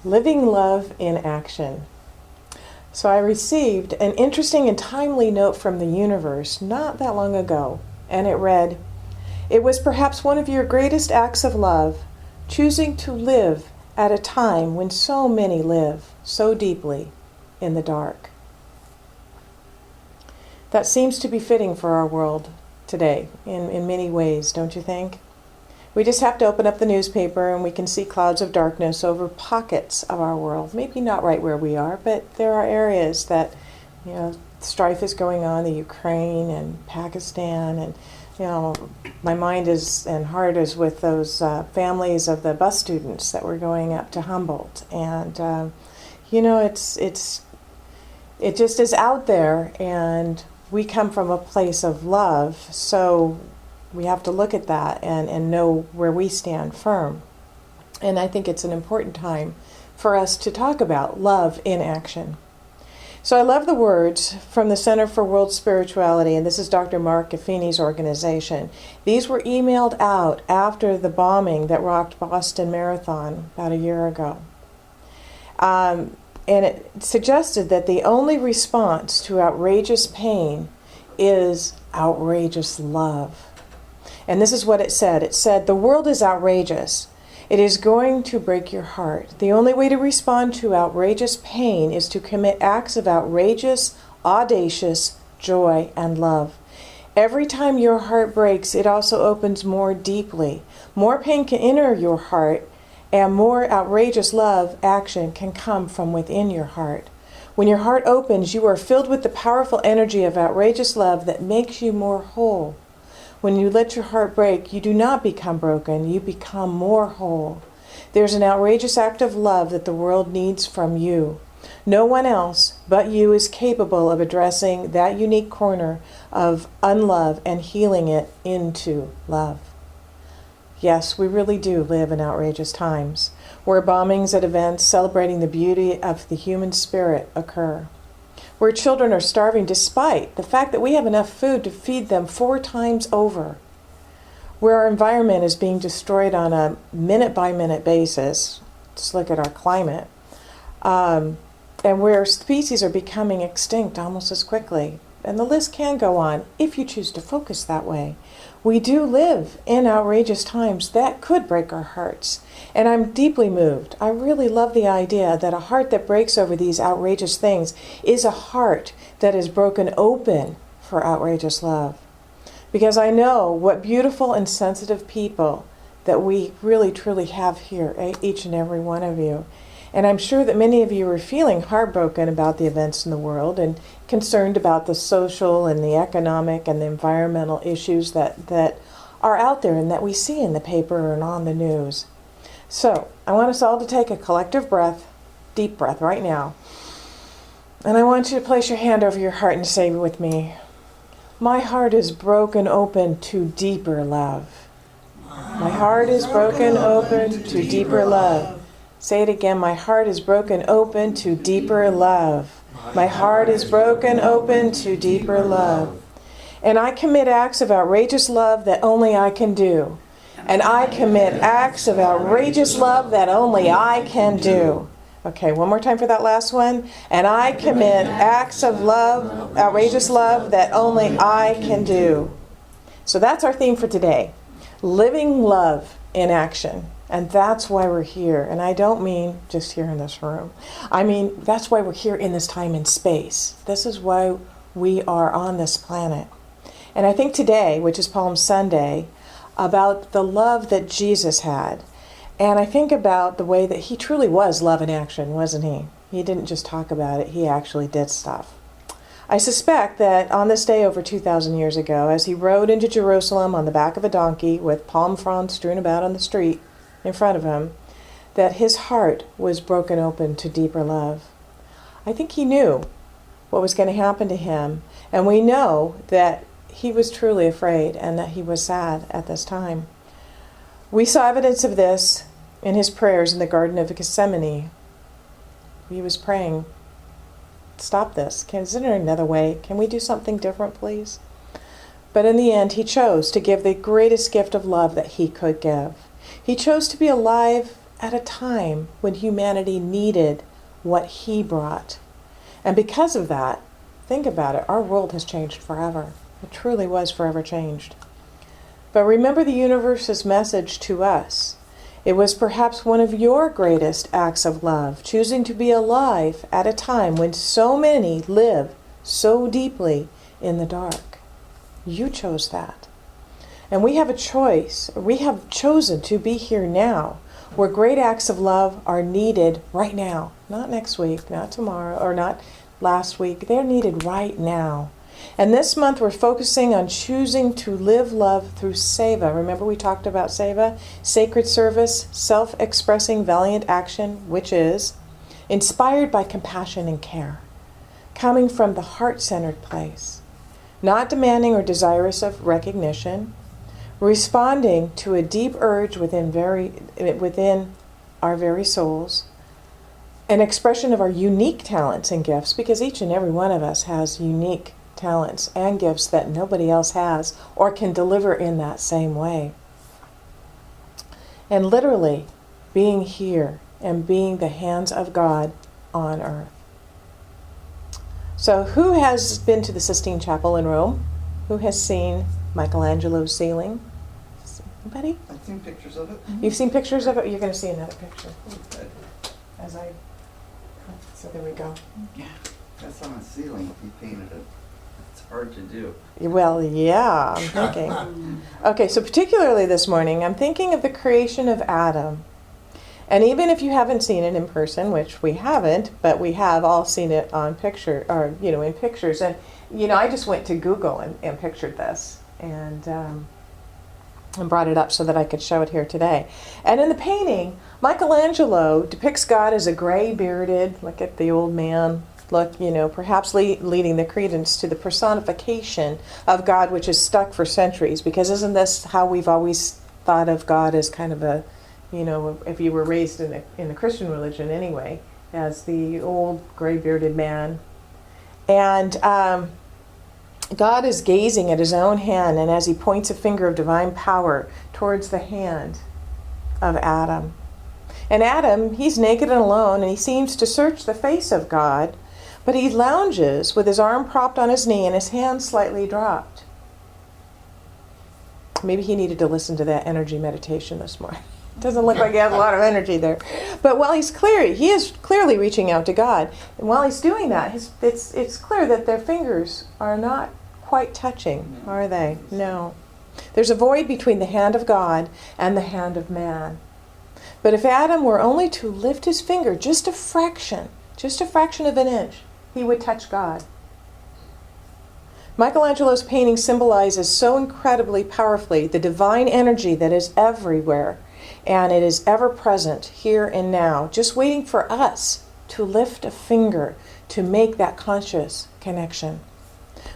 Living Love in Action. So I received an interesting and timely note from the universe not that long ago, and it read, "It was perhaps one of your greatest acts of love, choosing to live at a time when so many live so deeply in the dark." That seems to be fitting for our world today in many ways, don't you think? We just have to open up the newspaper and we can see clouds of darkness over pockets of our world. Maybe not right where we are, but there are areas that, strife is going on, the Ukraine and Pakistan, and, my mind is and heart is with those families of the bus students that were going up to Humboldt. And, it just is out there, and we come from a place of love, so we have to look at that and know where we stand firm. And I think it's an important time for us to talk about love in action. So I love the words from the Center for World Spirituality, and this is Dr. Mark Gaffini's organization. These were emailed out after the bombing that rocked Boston Marathon about a year ago. And it suggested that the only response to outrageous pain is outrageous love. And this is what it said. It said, "The world is outrageous. It is going to break your heart. The only way to respond to outrageous pain is to commit acts of outrageous, audacious joy and love. Every time your heart breaks, it also opens more deeply. More pain can enter your heart, and more outrageous love action can come from within your heart. When your heart opens, you are filled with the powerful energy of outrageous love that makes you more whole. When you let your heart break, you do not become broken, you become more whole. There's an outrageous act of love that the world needs from you. No one else but you is capable of addressing that unique corner of unlove and healing it into love." Yes, we really do live in outrageous times, where bombings at events celebrating the beauty of the human spirit occur, where children are starving despite the fact that we have enough food to feed them 4 times over, where our environment is being destroyed on a minute-by-minute basis. Just look at our climate, and where species are becoming extinct almost as quickly. And the list can go on if you choose to focus that way. We do live in outrageous times that could break our hearts. And I'm deeply moved. I really love the idea that a heart that breaks over these outrageous things is a heart that is broken open for outrageous love. Because I know what beautiful and sensitive people that we really truly have here, each and every one of you. And I'm sure that many of you are feeling heartbroken about the events in the world and concerned about the social and the economic and the environmental issues that are out there and that we see in the paper and on the news. So I want us all to take a collective breath, deep breath right now. And I want you to place your hand over your heart and say with me, "My heart is broken open to deeper love." My heart is broken open to deeper love. Say it again. My heart is broken open to deeper love. My heart is broken open to deeper love. And I commit acts of outrageous love that only I can do. And I commit acts of outrageous love that only I can do. Okay, one more time for that last one. And I commit acts of love, outrageous love that only I can do. So that's our theme for today. Living love in action. And that's why we're here. And I don't mean just here in this room. I mean, that's why we're here in this time and space. This is why we are on this planet. And I think today, which is Palm Sunday, about the love that Jesus had. And I think about the way that he truly was love in action, wasn't he? He didn't just talk about it, he actually did stuff. I suspect that on this day over 2,000 years ago, as he rode into Jerusalem on the back of a donkey with palm fronds strewn about on the street in front of him, that his heart was broken open to deeper love. I think he knew what was going to happen to him, and we know that he was truly afraid and that he was sad at this time. We saw evidence of this in his prayers in the Garden of Gethsemane. He was praying, "Stop this. Is there another way? Can we do something different, please?" But in the end, he chose to give the greatest gift of love that he could give. He chose to be alive at a time when humanity needed what he brought. And because of that, think about it, our world has changed forever. It truly was forever changed. But remember the universe's message to us. It was perhaps one of your greatest acts of love, choosing to be alive at a time when so many live so deeply in the dark. You chose that. And we have a choice. We have chosen to be here now, where great acts of love are needed right now. Not next week, not tomorrow, or not last week. They're needed right now. And this month we're focusing on choosing to live love through Seva. Remember we talked about Seva? Sacred service, self-expressing valiant action, which is inspired by compassion and care, coming from the heart-centered place, not demanding or desirous of recognition, responding to a deep urge within our very souls, an expression of our unique talents and gifts, because each and every one of us has unique talents and gifts that nobody else has or can deliver in that same way. And literally being here and being the hands of God on earth. So who has been to the Sistine Chapel in Rome? Who has seen Michelangelo's ceiling? Anybody? I've seen pictures of it. You've seen pictures of it? You're going to see another picture. Good. So there we go. Yeah. That's on the ceiling if you painted it. It's hard to do. Well, yeah, I'm thinking. Okay, so particularly this morning, I'm thinking of the creation of Adam. And even if you haven't seen it in person, which we haven't, but we have all seen it on picture, or, in pictures. And, I just went to Google and pictured this and brought it up so that I could show it here today. And in the painting, Michelangelo depicts God as a gray-bearded, look at the old man, look, perhaps leading the credence to the personification of God, which is stuck for centuries. Because isn't this how we've always thought of God, as kind of a, if you were raised in the Christian religion anyway, as the old gray-bearded man. And God is gazing at his own hand, and as he points a finger of divine power towards the hand of Adam. And Adam, he's naked and alone, and he seems to search the face of God, but he lounges with his arm propped on his knee and his hand slightly dropped. Maybe he needed to listen to that energy meditation this morning. Doesn't look like he has a lot of energy there. But while he is clearly reaching out to God. And while he's doing that, it's clear that their fingers are not quite touching, are they? No. There's a void between the hand of God and the hand of man. But if Adam were only to lift his finger just a fraction of an inch, he would touch God. Michelangelo's painting symbolizes so incredibly powerfully the divine energy that is everywhere, and it is ever present here and now, just waiting for us to lift a finger to make that conscious connection.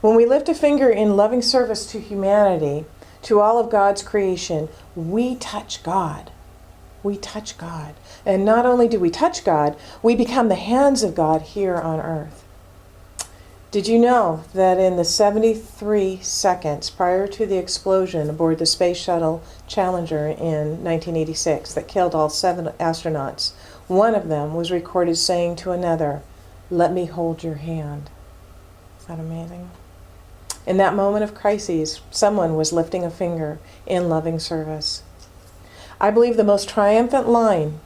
When we lift a finger in loving service to humanity, to all of God's creation, we touch God. We touch God. And not only do we touch God, we become the hands of God here on earth. Did you know that in the 73 seconds prior to the explosion aboard the Space Shuttle Challenger in 1986 that killed all 7 astronauts, one of them was recorded saying to another, "Let me hold your hand." Is that amazing? In that moment of crises, someone was lifting a finger in loving service. I believe the most triumphant line,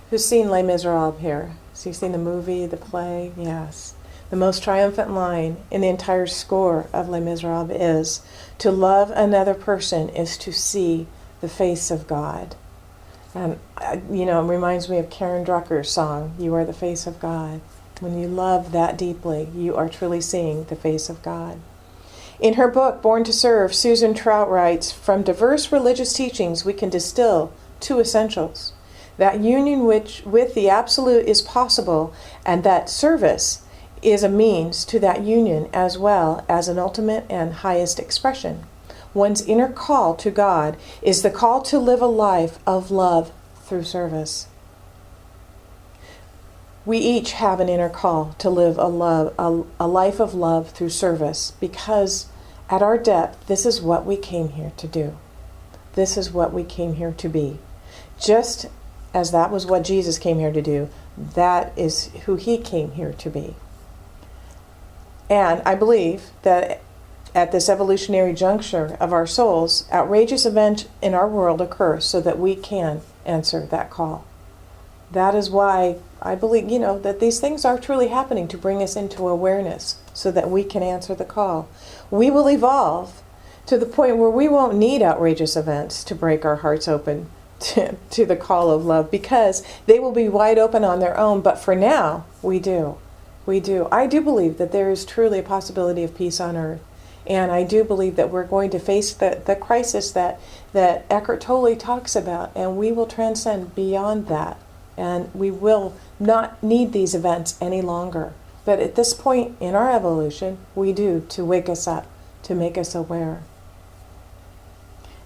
who's seen Les Miserables here? Has he seen the movie, the play? Yes. The most triumphant line in the entire score of Les Miserables is, to love another person is to see the face of God. And, it reminds me of Karen Drucker's song, "You Are the Face of God." When you love that deeply, you are truly seeing the face of God. In her book, Born to Serve, Susan Trout writes, "From diverse religious teachings, we can distill 2 essentials. That union with the Absolute is possible, and that service is a means to that union as well as an ultimate and highest expression. One's inner call to God is the call to live a life of love through service." We each have an inner call to live a life of love through service, because at our depth, this is what we came here to do. This is what we came here to be. Just as that was what Jesus came here to do. That is who he came here to be. And I believe that at this evolutionary juncture of our souls, outrageous events in our world occur so that we can answer that call. That is why I believe, that these things are truly happening to bring us into awareness so that we can answer the call. We will evolve to the point where we won't need outrageous events to break our hearts open to the call of love, because they will be wide open on their own. But for now, we do. We do. I do believe that there is truly a possibility of peace on earth. And I do believe that we're going to face the crisis that Eckhart Tolle talks about, and we will transcend beyond that. And we will not need these events any longer. But at this point in our evolution, we do, to wake us up, to make us aware.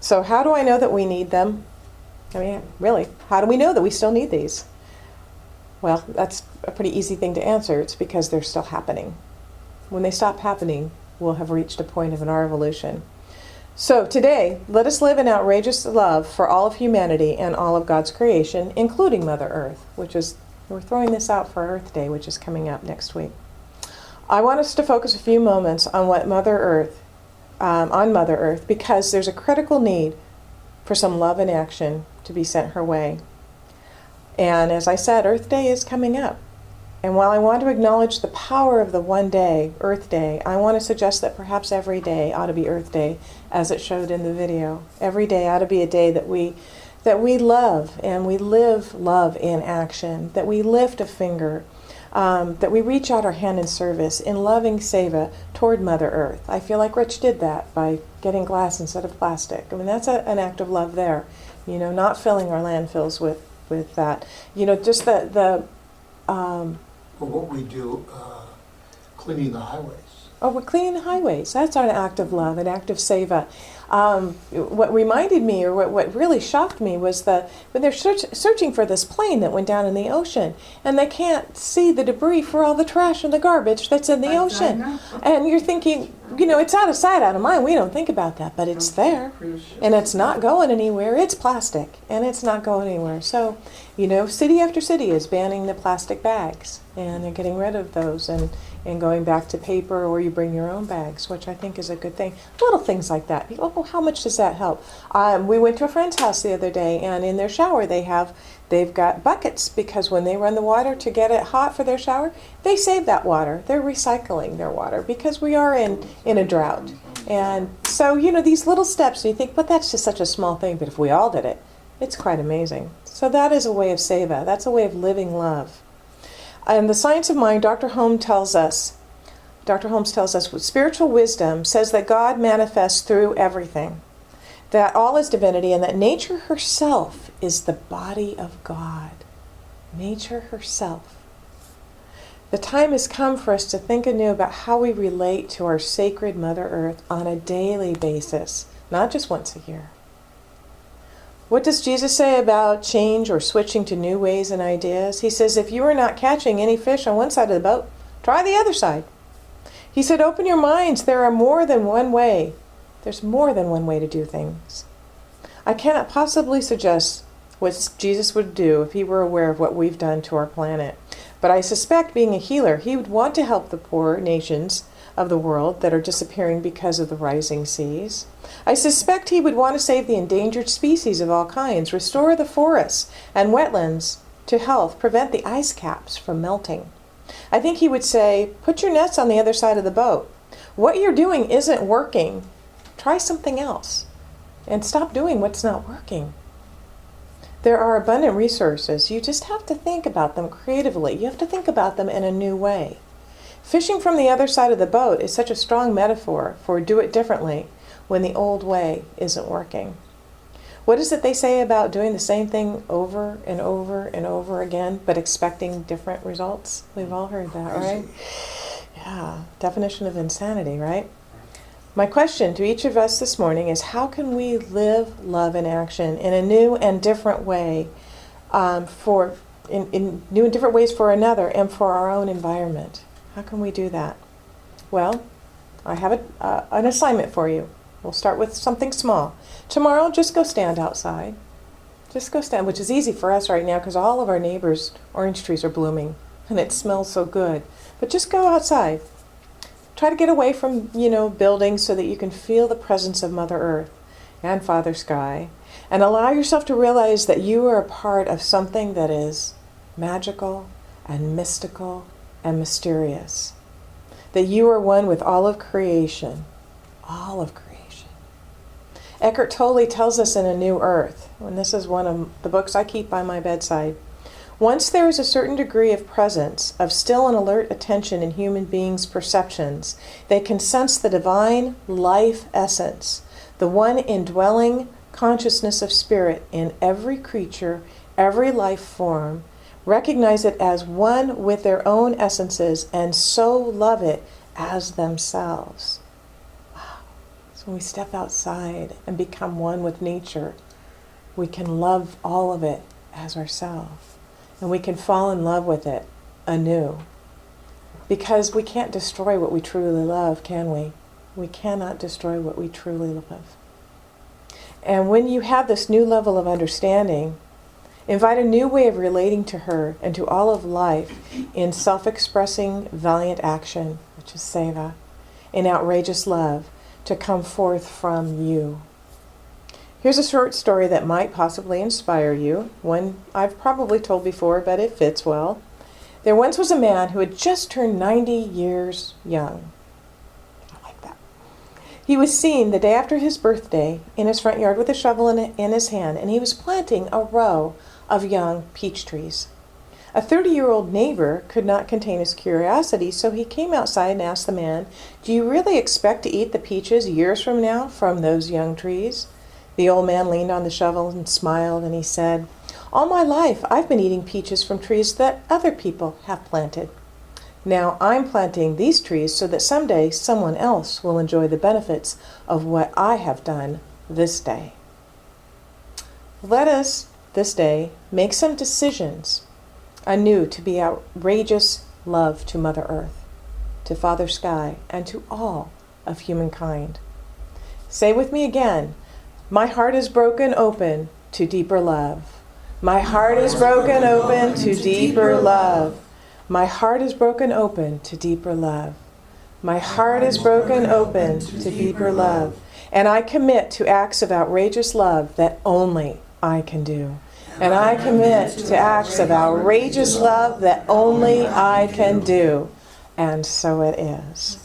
So how do I know that we need them? I mean, really, how do we know that we still need these? Well, that's a pretty easy thing to answer. It's because they're still happening. When they stop happening, we'll have reached a point in our evolution. So today, let us live in outrageous love for all of humanity and all of God's creation, including Mother Earth, we're throwing this out for Earth Day, which is coming up next week. I want us to focus a few moments on Mother Earth, because there's a critical need for some love and action to be sent her way. And as I said, Earth Day is coming up. And while I want to acknowledge the power of the one day, Earth Day, I want to suggest that perhaps every day ought to be Earth Day, as it showed in the video. Every day ought to be a day that we love, and we live love in action, that we lift a finger, that we reach out our hand in service, in loving seva toward Mother Earth. I feel like Rich did that by getting glass instead of plastic. I mean, that's an act of love there. Not filling our landfills with that. Just Or what we do, cleaning the highways. Oh, we're cleaning the highways. That's an act of love, an act of seva. What reminded me, or what really shocked me, was when they're searching for this plane that went down in the ocean, and they can't see the debris for all the trash and the garbage that's in the ocean. And you're thinking, it's out of sight, out of mind. We don't think about that, but it's there. And it's not going anywhere. It's plastic, and it's not going anywhere. So, city after city is banning the plastic bags, and they're getting rid of those and going back to paper, or you bring your own bags, which I think is a good thing. Little things like that. Oh, how much does that help? We went to a friend's house the other day, and in their shower they've got buckets, because when they run the water to get it hot for their shower, they save that water. They're recycling their water, because we are in a drought. And so, these little steps, and you think, but that's just such a small thing, but if we all did it, it's quite amazing. So that is a way of seva. That's a way of living love. And the Science of Mind, Dr. Holmes tells us, spiritual wisdom says that God manifests through everything, that all is divinity, and that nature herself is the body of God. Nature herself. The time has come for us to think anew about how we relate to our sacred Mother Earth on a daily basis, not just once a year. What does Jesus say about change or switching to new ways and ideas? He says, if you are not catching any fish on one side of the boat, try the other side. He said, open your minds. There are more than one way. There's more than one way to do things. I cannot possibly suggest what Jesus would do if he were aware of what we've done to our planet. But I suspect, being a healer, he would want to help the poor nations of the world that are disappearing because of the rising seas. I suspect he would want to save the endangered species of all kinds, restore the forests and wetlands to health, prevent the ice caps from melting. I think he would say, put your nets on the other side of the boat. What you're doing isn't working. Try something else and stop doing what's not working. There are abundant resources. You just have to think about them creatively. You have to think about them in a new way. Fishing from the other side of the boat is such a strong metaphor for do it differently when the old way isn't working. What is it they say about doing the same thing over and over and over again, but expecting different results? We've all heard that, right? Yeah, definition of insanity, right? My question to each of us this morning is, how can we live love in action in a new and different way, in new and different ways for another and for our own environment? How can we do that? Well, I have an assignment for you. We'll start with something small. Tomorrow, just go stand outside Just go stand, which is easy for us right now because all of our neighbors' orange trees are blooming and it smells so good. But just go outside. Try to get away from, buildings so that you can feel the presence of Mother Earth and Father Sky, and allow yourself to realize that you are a part of something that is magical and mystical and mysterious. That you are one with all of creation. All of creation. Eckhart Tolle tells us in A New Earth, and this is one of the books I keep by my bedside, once there is a certain degree of presence, of still and alert attention in human beings' perceptions, they can sense the divine life essence, the one indwelling consciousness of spirit in every creature, every life form, recognize it as one with their own essences, and so love it as themselves. So when we step outside and become one with nature, we can love all of it as ourselves. And we can fall in love with it anew. Because we can't destroy what we truly love, can we? We cannot destroy what we truly love. And when you have this new level of understanding, invite a new way of relating to her and to all of life in self-expressing valiant action, which is seva, in outrageous love, to come forth from you. Here's a short story that might possibly inspire you, one I've probably told before, but it fits well. There once was a man who had just turned 90 years young. I like that. He was seen the day after his birthday in his front yard with a shovel in his hand, and he was planting a row of young peach trees. A 30-year-old neighbor could not contain his curiosity, so he came outside and asked the man, "Do you really expect to eat the peaches years from now from those young trees?" The old man leaned on the shovel and smiled, and he said, "All my life I've been eating peaches from trees that other people have planted. Now I'm planting these trees so that someday someone else will enjoy the benefits of what I have done this day." Let us, this day, make some decisions anew to be outrageous love to Mother Earth, to Father Sky, and to all of humankind. Say with me again, my heart is broken open to deeper love. My heart is broken open to deeper love. My heart is broken open to deeper love. My heart is broken open to deeper love. And I commit to acts of outrageous love that only I can do. And I commit to acts of outrageous love that only I can do. And so it is.